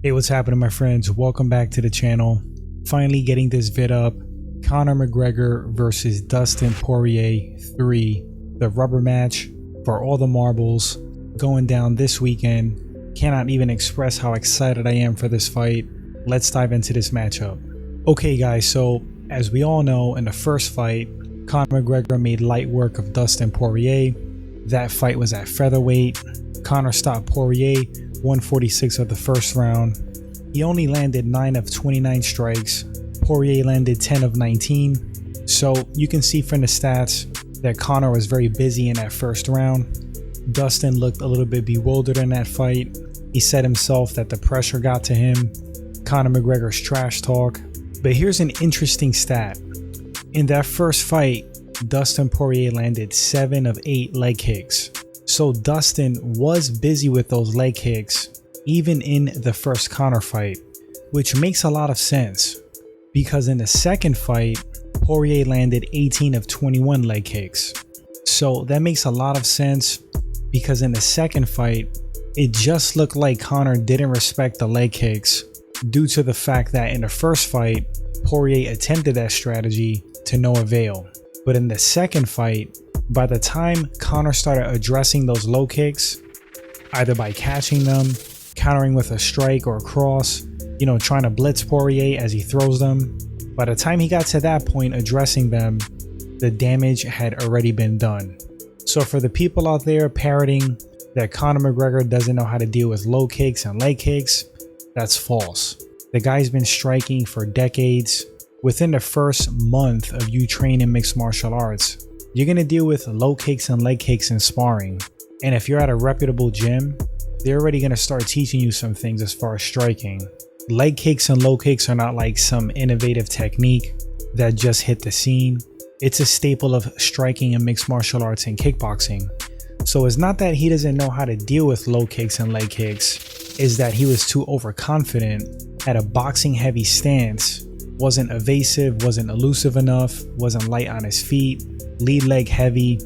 Hey, what's happening, my friends? Welcome back to the channel. Finally getting this vid up. Conor McGregor versus Dustin Poirier 3, the rubber match for all the marbles, going down this weekend. Cannot even express how excited I am for this fight. Let's dive into this matchup. Okay guys, so as we all know, in the first fight, Conor McGregor made light work of Dustin Poirier. That fight was at featherweight. Conor stopped Poirier 146 of the first round. He only landed 9 of 29 strikes. Poirier landed 10 of 19. So you can see from the stats that Conor was very busy in that first round. Dustin looked a little bit bewildered in that fight. He said himself that the pressure got to him. Conor McGregor's trash talk. But here's an interesting stat. In that first fight, Dustin Poirier landed 7 of 8 leg kicks. So Dustin was busy with those leg kicks even in the first Conor fight, which makes a lot of sense because in the second fight, Poirier landed 18 of 21 leg kicks. So that makes a lot of sense because in the second fight, it just looked like Conor didn't respect the leg kicks due to the fact that in the first fight, Poirier attempted that strategy to no avail. But in the second fight, by the time Conor started addressing those low kicks, either by catching them, countering with a strike or a cross, trying to blitz Poirier as he throws them, by the time he got to that point addressing them, the damage had already been done. So for the people out there parroting that Conor McGregor doesn't know how to deal with low kicks and leg kicks, that's false. The guy's been striking for decades. Within the first month of you training mixed martial arts, you're going to deal with low kicks and leg kicks in sparring. And if you're at a reputable gym, they're already going to start teaching you some things as far as striking. Leg kicks and low kicks are not like some innovative technique that just hit the scene. It's a staple of striking in mixed martial arts and kickboxing. So it's not that he doesn't know how to deal with low kicks and leg kicks, it's that he was too overconfident, had a boxing heavy stance, wasn't evasive, wasn't elusive enough, wasn't light on his feet, lead leg heavy.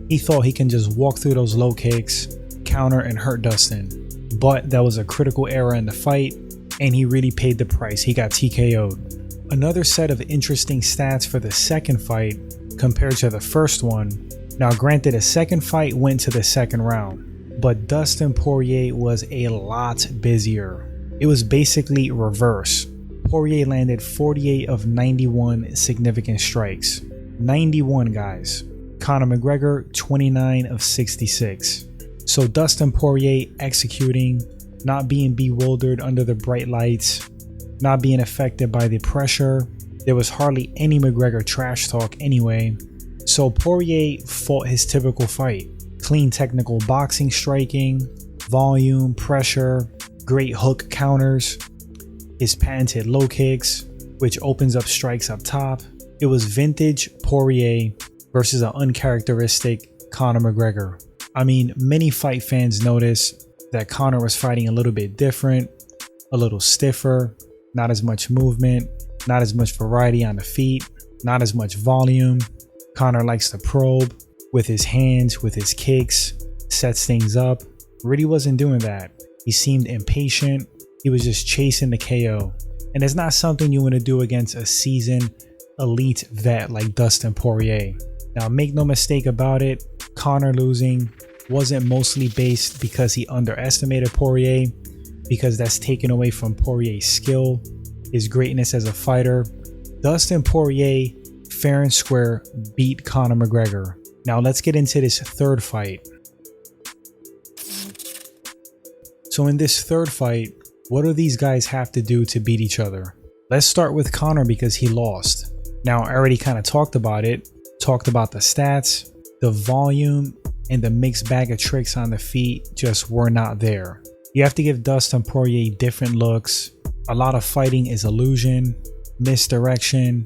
He thought he can just walk through those low kicks, counter and hurt Dustin. But that was a critical error in the fight and he really paid the price. He got TKO'd. Another set of interesting stats for the second fight compared to the first one. Now granted, the second fight went to the second round, but Dustin Poirier was a lot busier. It was basically reverse. Poirier landed 48 of 91 significant strikes. 91 guys. Conor McGregor 29 of 66. So Dustin Poirier executing, not being bewildered under the bright lights, not being affected by the pressure. There was hardly any McGregor trash talk anyway. So Poirier fought his typical fight. Clean technical boxing striking, volume, pressure, great hook counters, his patented low kicks, which opens up strikes up top. It was vintage Poirier versus an uncharacteristic Conor McGregor. I mean, many fight fans noticed that Conor was fighting a little bit different, a little stiffer, not as much movement, not as much variety on the feet, not as much volume. Conor likes to probe with his hands, with his kicks, sets things up. Really wasn't doing that. He seemed impatient. He was just chasing the KO. And it's not something you want to do against a seasoned elite vet like Dustin Poirier. Now make no mistake about it, Conor losing wasn't mostly based because he underestimated Poirier, because that's taken away from Poirier's skill, his greatness as a fighter. Dustin Poirier, fair and square, beat Conor McGregor. Now let's get into this third fight. So in this third fight, what do these guys have to do to beat each other? Let's start with Conor because he lost. Now I already kind of talked about it, talked about the stats, the volume, and the mixed bag of tricks on the feet just were not there. You have to give Dustin Poirier different looks. A lot of fighting is illusion, misdirection,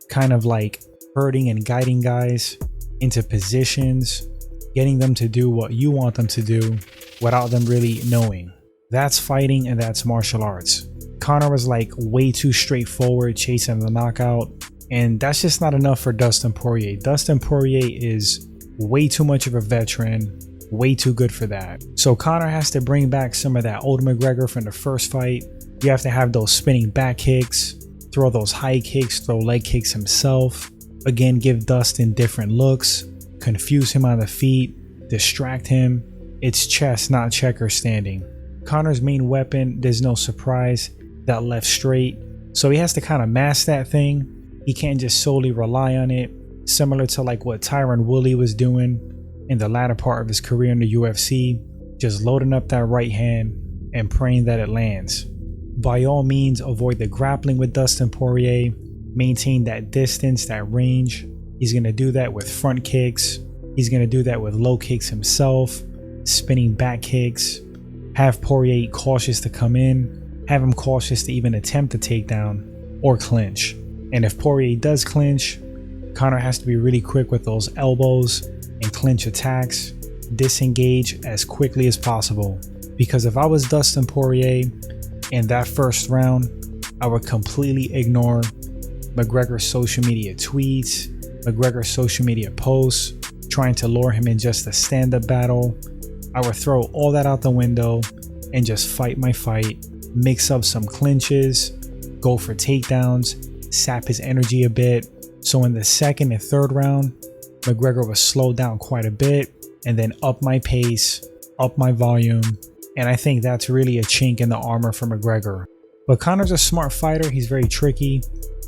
kind of like herding and guiding guys into positions, getting them to do what you want them to do without them really knowing. That's fighting and that's martial arts. Conor was like way too straightforward, chasing the knockout, and that's just not enough for Dustin Poirier. Dustin Poirier is way too much of a veteran, way too good for that. So Conor has to bring back some of that old McGregor from the first fight, You have to have those spinning back kicks, throw those high kicks, throw leg kicks himself. Again, give Dustin different looks, confuse him on the feet, distract him. It's chess, not checker standing. Conor's main weapon, there's no surprise, that left straight. So he has to kind of master that thing. He can't just solely rely on it, similar to like what Tyron Woodley was doing in the latter part of his career in the UFC, just loading up that right hand and praying that it lands. By all means, avoid the grappling with Dustin Poirier, maintain that distance, that range. He's going to do that with front kicks. He's going to do that with low kicks himself, spinning back kicks. Have Poirier cautious to come in, have him cautious to even attempt a takedown or clinch. And if Poirier does clinch, Conor has to be really quick with those elbows and clinch attacks, disengage as quickly as possible. Because if I was Dustin Poirier in that first round, I would completely ignore McGregor's social media tweets, McGregor's social media posts, trying to lure him in just a stand-up battle. I would throw all that out the window and just fight my fight, mix up some clinches, go for takedowns, sap his energy a bit. So in the second and third round, McGregor was slowed down quite a bit and then up my pace, up my volume. And I think that's really a chink in the armor for McGregor. But Conor's a smart fighter. He's very tricky.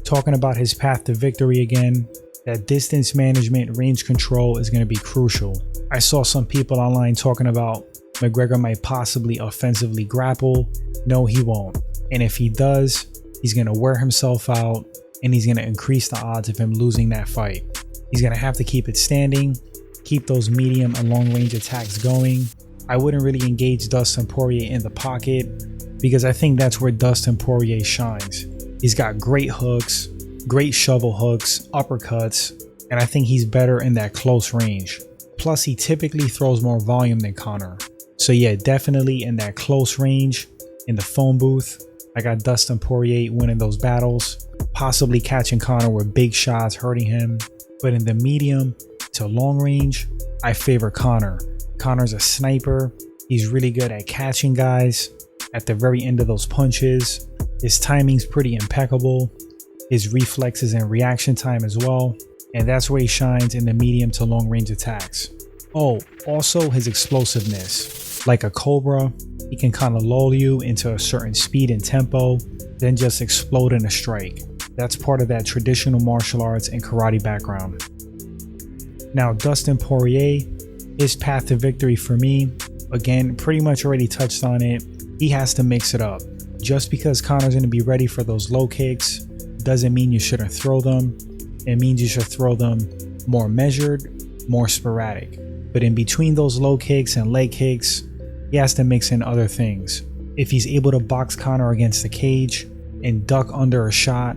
Talking about his path to victory again, that distance management, range control is going to be crucial. I saw some people online talking about McGregor might possibly offensively grapple. No, he won't. And if he does, he's going to wear himself out and he's going to increase the odds of him losing that fight. He's going to have to keep it standing, keep those medium and long range attacks going. I wouldn't really engage Dustin Poirier in the pocket because I think that's where Dustin Poirier shines. He's got great hooks, great shovel hooks, uppercuts, and I think he's better in that close range. Plus, he typically throws more volume than Conor. So yeah, definitely in that close range, in the phone booth, I got Dustin Poirier winning those battles, possibly catching Conor with big shots, hurting him. But in the medium to long range, I favor Conor. Conor's a sniper. He's really good at catching guys at the very end of those punches. His timing's pretty impeccable. His reflexes and reaction time as well. And that's where he shines in the medium to long range attacks. Oh, also his explosiveness. Like a cobra, he can kind of lull you into a certain speed and tempo, then just explode in a strike. That's part of that traditional martial arts and karate background. Now, Dustin Poirier, his path to victory for me, again, pretty much already touched on it. He has to mix it up. Just because Conor's going to be ready for those low kicks doesn't mean you shouldn't throw them. It means you should throw them more measured, more sporadic. But in between those low kicks and leg kicks, he has to mix in other things. If he's able to box Conor against the cage and duck under a shot,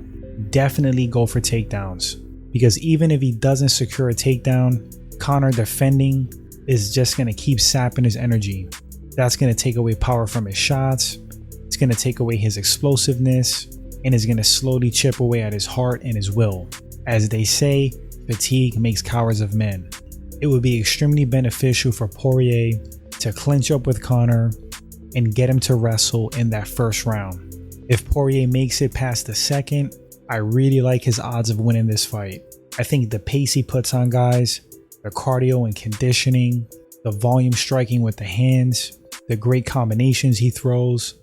definitely go for takedowns. Because even if he doesn't secure a takedown, Conor defending is just going to keep sapping his energy. That's going to take away power from his shots. It's going to take away his explosiveness and is going to slowly chip away at his heart and his will. As they say, fatigue makes cowards of men. It would be extremely beneficial for Poirier to clinch up with Conor and get him to wrestle in that first round. If Poirier makes it past the second, I really like his odds of winning this fight. I think the pace he puts on guys, the cardio and conditioning, the volume striking with the hands, the great combinations he throws,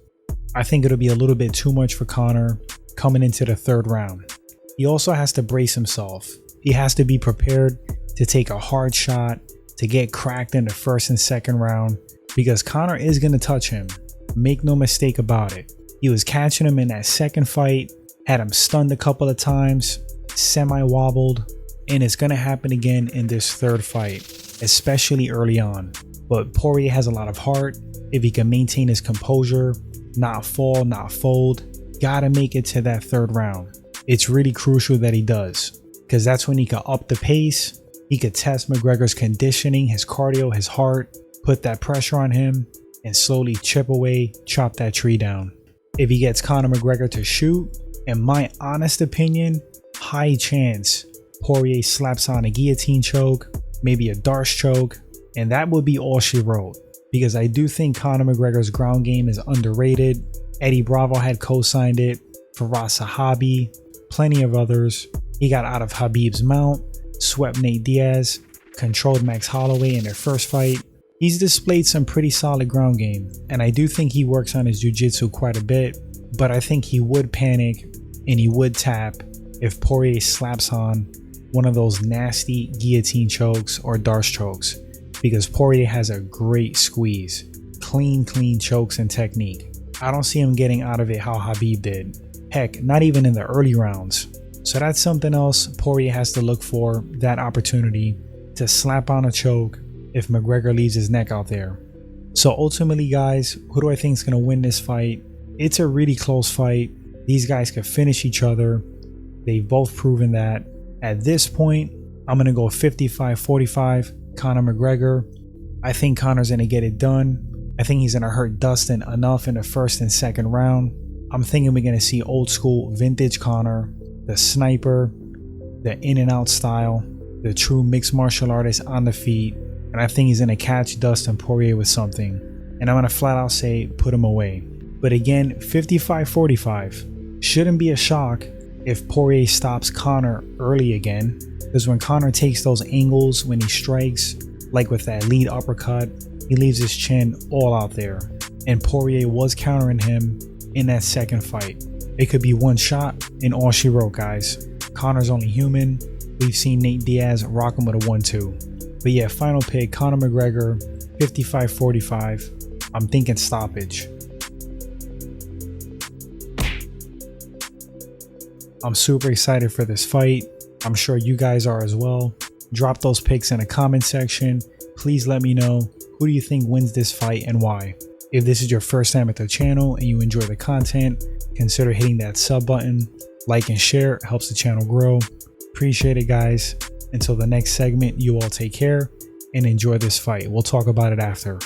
I think it'll be a little bit too much for Conor coming into the third round. He also has to brace himself. He has to be prepared to take a hard shot, to get cracked in the first and second round, because Conor is going to touch him. Make no mistake about it. He was catching him in that second fight, had him stunned a couple of times, semi-wobbled, and it's going to happen again in this third fight, especially early on. But Poirier has a lot of heart. If he can maintain his composure, not fall, not fold, gotta make it to that third round. It's really crucial that he does, because that's when he can up the pace. He could test McGregor's conditioning, his cardio, his heart, put that pressure on him, and slowly chip away, chop that tree down. If he gets Conor McGregor to shoot, in my honest opinion, high chance Poirier slaps on a guillotine choke, maybe a Darce choke, and that would be all she wrote. Because I do think Conor McGregor's ground game is underrated. Eddie Bravo had co-signed it, Faraz Sahabi, plenty of others. He got out of Habib's mount, swept Nate Diaz, controlled Max Holloway in their first fight. He's displayed some pretty solid ground game, and I do think he works on his jiu-jitsu quite a bit, but I think he would panic and he would tap if Poirier slaps on one of those nasty guillotine chokes or Darce chokes, because Poirier has a great squeeze, clean chokes and technique. I don't see him getting out of it how Habib did. Heck, not even in the early rounds. So that's something else Poirier has to look for, that opportunity to slap on a choke if McGregor leaves his neck out there. So ultimately, guys, who do I think is going to win this fight? It's a really close fight. These guys could finish each other. They've both proven that. At this point, I'm going to go 55-45 Conor McGregor. I think Conor's going to get it done. I think he's going to hurt Dustin enough in the first and second round. I'm thinking we're going to see old school vintage Conor, the sniper, the in and out style, the true mixed martial artist on the feet. And I think he's going to catch Dustin Poirier with something. And I'm going to flat out say put him away. But again, 55-45. Shouldn't be a shock if Poirier stops Conor early again. Because when Conor takes those angles when he strikes, like with that lead uppercut, he leaves his chin all out there. And Poirier was countering him in that second fight. It could be one shot and all she wrote, guys. Conor's only human. We've seen Nate Diaz rock him with a 1-2. But yeah, final pick, Conor McGregor, 55-45. I'm thinking stoppage. I'm super excited for this fight. I'm sure you guys are as well. Drop those picks in the comment section. Please let me know, who do you think wins this fight and why? If this is your first time at the channel and you enjoy the content, consider hitting that sub button. Like and share, it helps the channel grow. Appreciate it, guys. Until the next segment, you all take care and enjoy this fight. We'll talk about it after.